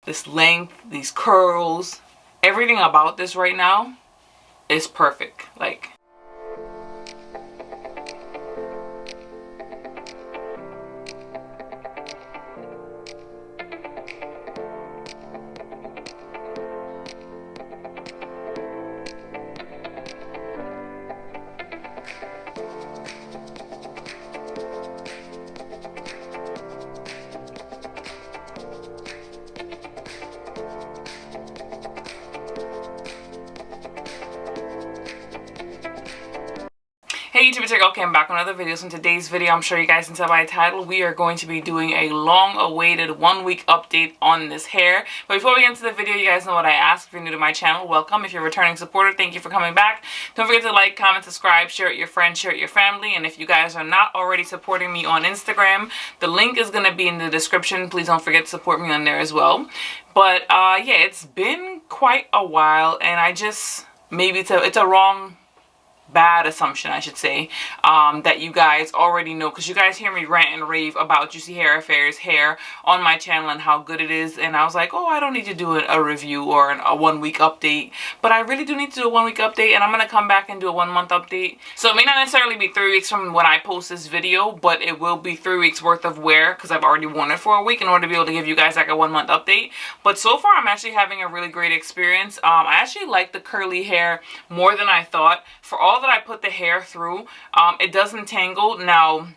this length, these curls, everything about this right now is perfect. Like, hey YouTube, it's your girl Kim back with another video. So in today's video, I'm sure you guys can tell by the title, we are going to be doing a long-awaited 1-week update on this hair. But before we get into the video, you guys know what I ask. If you're new to my channel, welcome. If you're a returning supporter, thank you for coming back. Don't forget to like, comment, subscribe, share it with your friends, share it with your family. And if you guys are not already supporting me on Instagram, the link is going to be in the description. Please don't forget to support me on there as well. But yeah, it's been quite a while, and I just, maybe it's a bad assumption, I should say, that you guys already know, because you guys hear me rant and rave about Juicy Hair Affairs hair on my channel and how good it is, and I was like, oh, I don't need to do a review or a 1-week update, but I really do need to do a 1-week update, and I'm going to come back and do a 1-month update. So it may not necessarily be 3 weeks from when I post this video, but it will be 3 weeks worth of wear, because I've already worn it for a week in order to be able to give you guys like a 1-month update. But so far, I'm actually having a really great experience. I actually like the curly hair more than I thought. For all that I put the hair through, it doesn't tangle. Now,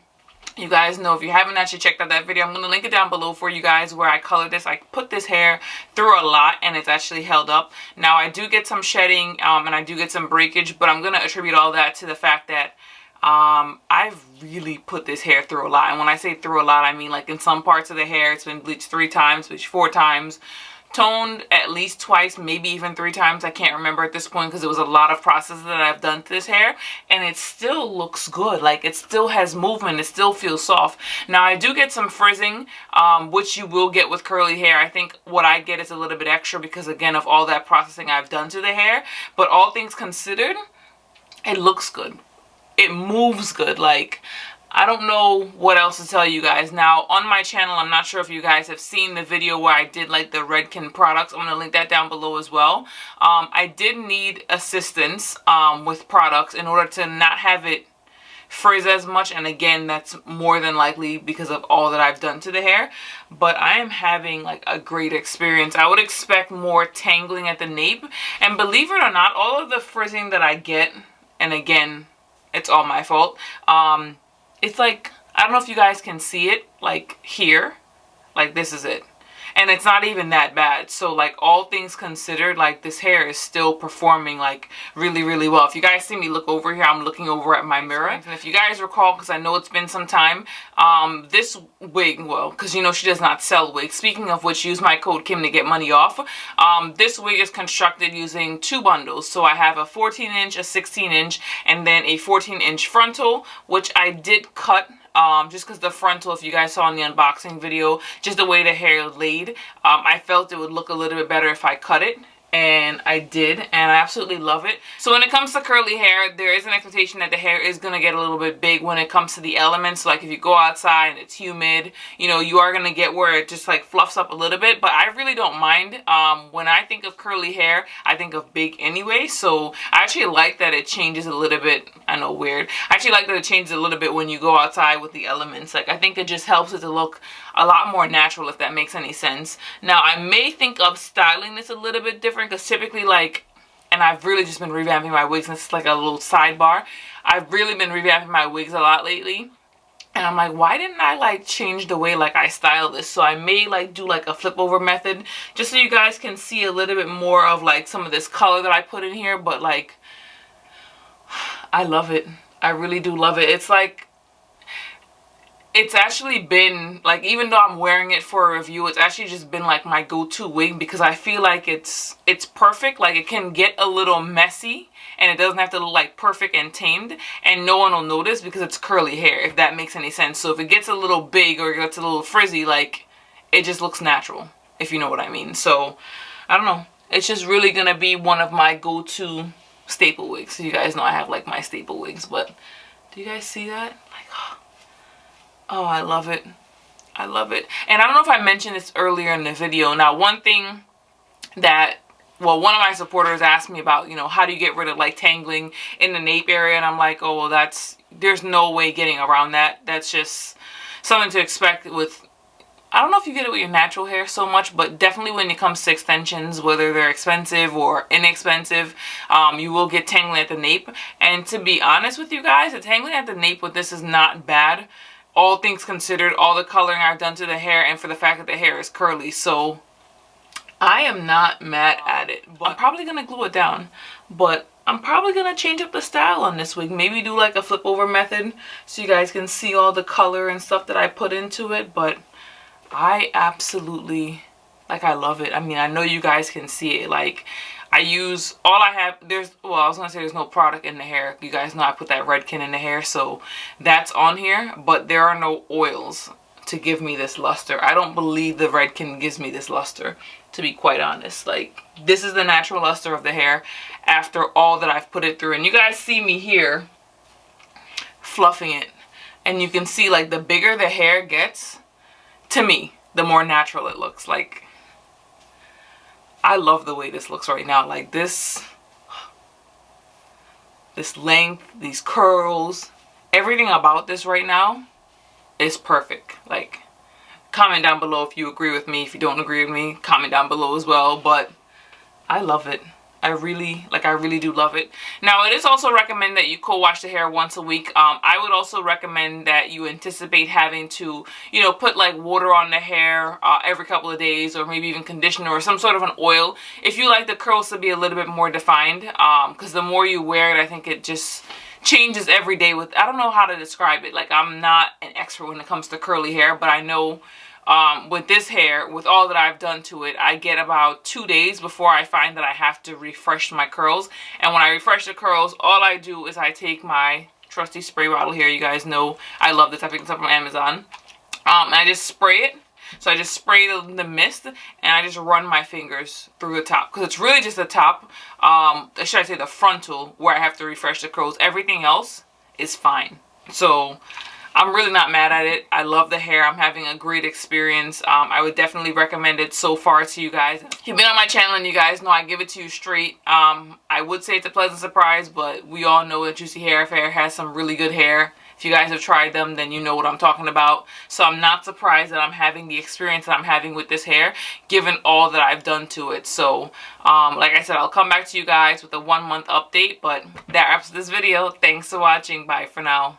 you guys know, if you haven't actually checked out that video, I'm going to link it down below for you guys where I colored this. I put this hair through a lot and it's actually held up. Now, I do get some shedding and I do get some breakage, but I'm going to attribute all that to the fact that I've really put this hair through a lot. And when I say through a lot, I mean like in some parts of the hair, it's been bleached 3 times, bleached 4 times, toned at least twice, maybe even 3 times. I can't remember at this point because it was a lot of processes that I've done to this hair, and it still looks good. Like, it still has movement, it still feels soft. Now, I do get some frizzing, which you will get with curly hair. I think what I get is a little bit extra because, again, of all that processing I've done to the hair. But all things considered, it looks good. It moves good. Like, I don't know what else to tell you guys. Now, on my channel, I'm not sure if you guys have seen the video where I did like the Redken products. I'm going to link that down below as well. I did need assistance with products in order to not have it frizz as much. And again, that's more than likely because of all that I've done to the hair. But I am having like a great experience. I would expect more tangling at the nape. And believe it or not, all of the frizzing that I get, and again, it's all my fault, it's like, I don't know if you guys can see it, like here, like this is it. And it's not even that bad. So like, all things considered, like this hair is still performing like really, really well. If you guys see me look over here, I'm looking over at my mirror. And if you guys recall, because I know it's been some time, this wig, well, because you know she does not sell wigs. Speaking of which, use my code Kim to get money off. This wig is constructed using 2 bundles. So I have a 14-inch, a 16-inch, and then a 14-inch frontal, which I did cut. Just because the frontal, if you guys saw in the unboxing video, just the way the hair laid, I felt it would look a little bit better if I cut it. And I did, and I absolutely love it. So when it comes to curly hair, there is an expectation that the hair is going to get a little bit big when it comes to the elements. So like if you go outside and it's humid, you know, you are going to get where it just like fluffs up a little bit. But I really don't mind. When I think of curly hair, I think of big anyway. So I actually like that it changes a little bit. I know, weird. I actually like that it changes a little bit when you go outside with the elements. Like, I think it just helps it to look a lot more natural, if that makes any sense. Now, I may think of styling this a little bit different because typically, like, and I've really just been revamping my wigs, and this is like a little sidebar. I've really been revamping my wigs a lot lately. And I'm like, why didn't I like change the way like I style this? So I may like do like a flip over method just so you guys can see a little bit more of like some of this color that I put in here. But like, I love it. I really do love it. It's like, it's actually been like, even though I'm wearing it for a review, it's actually just been like my go-to wig because I feel like it's perfect. Like, it can get a little messy and it doesn't have to look like perfect and tamed, and no one will notice because it's curly hair, if that makes any sense. So if it gets a little big or it gets a little frizzy, like, it just looks natural, if you know what I mean. So I don't know, it's just really gonna be one of my go-to staple wigs. So you guys know I have like my staple wigs, but do you guys see that? Like, oh, I love it. I love it. And I don't know if I mentioned this earlier in the video. Now, one thing that, well, one of my supporters asked me about, you know, how do you get rid of like tangling in the nape area? And I'm like, oh, well, there's no way getting around that. That's just something to expect with, I don't know if you get it with your natural hair so much, but definitely when it comes to extensions, whether they're expensive or inexpensive, you will get tangling at the nape. And to be honest with you guys, the tangling at the nape with this is not bad. All things considered, all the coloring I've done to the hair, and for the fact that the hair is curly. So I am not mad at it. But I'm probably going to glue it down. But I'm probably going to change up the style on this wig. Maybe do like a flip over method so you guys can see all the color and stuff that I put into it. But I absolutely, like, I love it. I mean, I know you guys can see it. Like, I use, all I have, well, I was going to say there's no product in the hair. You guys know I put that Redken in the hair, so that's on here. But there are no oils to give me this luster. I don't believe the Redken gives me this luster, to be quite honest. Like, this is the natural luster of the hair after all that I've put it through. And you guys see me here fluffing it. And you can see, like, the bigger the hair gets, to me, the more natural it looks. Like, I love the way this looks right now. Like this length, these curls, everything about this right now is perfect. Like, comment down below if you agree with me. If you don't agree with me, comment down below as well. But I love it. I really do love it. Now, it is also recommended that you co-wash the hair once a week. I would also recommend that you anticipate having to, you know, put like water on the hair every couple of days, or maybe even conditioner or some sort of an oil if you like the curls to be a little bit more defined, because the more you wear it, I think it just changes every day. With, I don't know how to describe it. Like, I'm not an expert when it comes to curly hair, but I know with this hair, with all that I've done to it, I get about 2 days before I find that I have to refresh my curls. And when I refresh the curls, all I do is I take my trusty spray bottle here. You guys know I love this. I picked this up from Amazon. And I just spray it. So I just spray the mist, and I just run my fingers through the top, because it's really just the top, should I say the frontal, where I have to refresh the curls. Everything else is fine. So I'm really not mad at it. I love the hair. I'm having a great experience. I would definitely recommend it so far to you guys. If you've been on my channel and you guys know I give it to you straight, I would say it's a pleasant surprise, but we all know that Juicy Hair Affair has some really good hair. If you guys have tried them, then you know what I'm talking about. So I'm not surprised that I'm having the experience that I'm having with this hair, given all that I've done to it. So, like I said, I'll come back to you guys with a 1-month update, but that wraps this video. Thanks for watching. Bye for now.